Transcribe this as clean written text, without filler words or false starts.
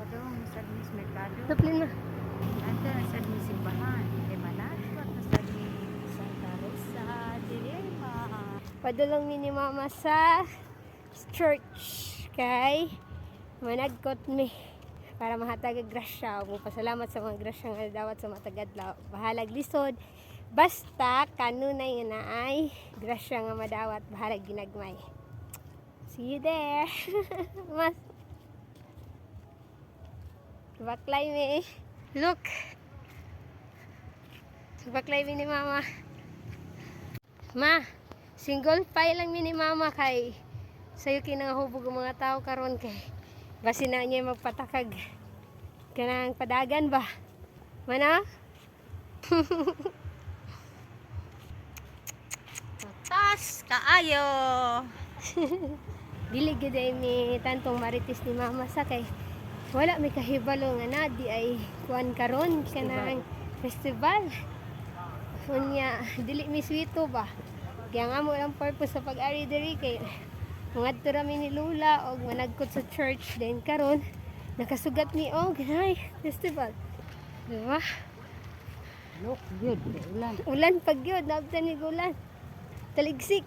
dong sa mis merkado. Taplin na. Anda sa mis simbahan. Kay manatwa na sa mi Santa Rosa de Lima. Padulong mi ni mama sa church kay managkot mi para mahatag og grasya. Pasalamat sa mga grasya nga dawat sa mga taga-adlaw. Bahalag lisod. Basta kanunay na ay grasya nga madawat bahalag ginagmay. See you there. Mas baklay mi. Look. Baklay mi ni mama. Ma, single file lang mi ni mama kay sayo kinahubog ang mga tao karon kay basi na niya magpatakag kanang padagan ba? Mana? Tas kaayo. Dili gid ay mi tantong marites ni mama sa kay wala may kahibalo nga na di ay kuan karon kanang festival. Unya dili mi swito ba? Kaya nga mo ang purpose sa pag-ari diri kay mangadto ra mi ni Lula og managkot sa church then karon nakasugat mi og ay festival. Diba? Look, good. Ulan. Ulan pag yun, nabtan ni ulan. Taligsik.